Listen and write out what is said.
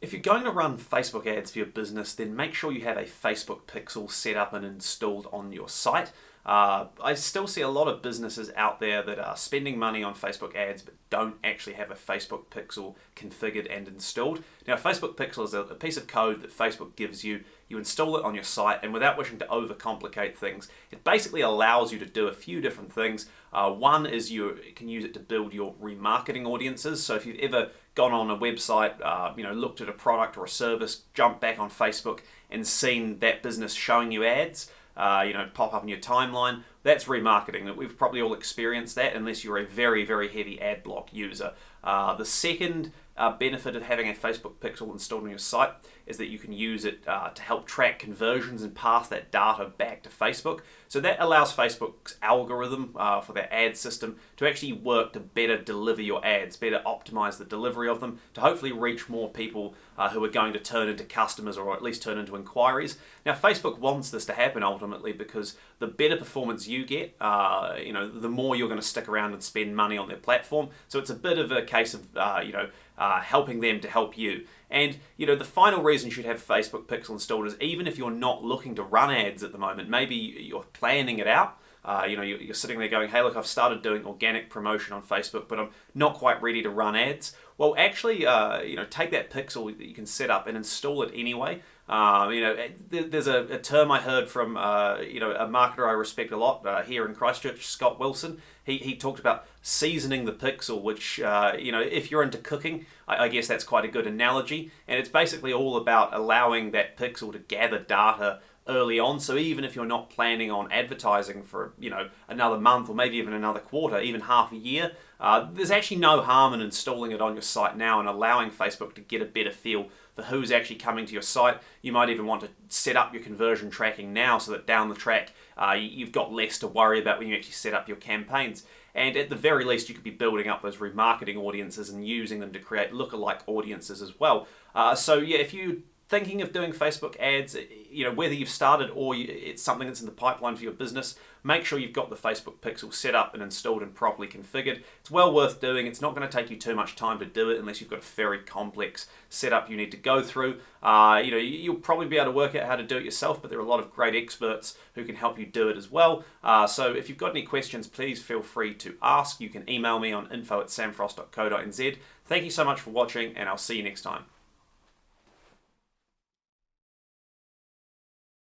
If you're going to run Facebook ads for your business, then make sure you have a Facebook pixel set up and installed on your site. I still see a lot of businesses out there that are spending money on Facebook ads but don't actually have a Facebook pixel configured and installed. Now, Facebook pixel is a piece of code that Facebook gives you. You install it on your site, and without wishing to overcomplicate things, it basically allows you to do a few different things. One is you can use it to build your remarketing audiences. So if you've ever gone on a website, looked at a product or a service, jumped back on Facebook and seen that business showing you ads, pop up in your timeline, that's remarketing. We've probably all experienced that unless you're a very, very heavy ad block user. The second benefit of having a Facebook pixel installed on your site is that you can use it to help track conversions and pass that data back to Facebook. So that allows Facebook's algorithm for their ad system to actually work to better deliver your ads, better optimize the delivery of them, to hopefully reach more people who are going to turn into customers or at least turn into inquiries. Now, Facebook wants this to happen ultimately because the better performance you get, the more you're going to stick around and spend money on their platform. So it's a bit of a case of helping them to help you. And the final reason you should have Facebook Pixel installed is even if you're not looking to run ads at the moment, maybe you're planning it out. You're sitting there going, hey, look, I've started doing organic promotion on Facebook, but I'm not quite ready to run ads. Well, actually, take that pixel that you can set up and install it anyway. There's a term I heard from a marketer I respect a lot here in Christchurch, Scott Wilson. He talked about seasoning the pixel, which if you're into cooking, I guess that's quite a good analogy. And it's basically all about allowing that pixel to gather data early on. So even if you're not planning on advertising for another month or maybe even another quarter, even half a year, there's actually no harm in installing it on your site now and allowing Facebook to get a better feel for who's actually coming to your site. You might even want to set up your conversion tracking now so that down the track you've got less to worry about when you actually set up your campaigns. And at the very least, you could be building up those remarketing audiences and using them to create lookalike audiences as well. If you thinking of doing Facebook ads, whether you've started or it's something that's in the pipeline for your business, make sure you've got the Facebook pixel set up and installed and properly configured. It's well worth doing. It's not going to take you too much time to do it unless you've got a very complex setup you need to go through. You'll probably be able to work out how to do it yourself, but there are a lot of great experts who can help you do it as well. So if you've got any questions, please feel free to ask. You can email me on info@samfrost.co.nz. Thank you so much for watching, and I'll see you next time.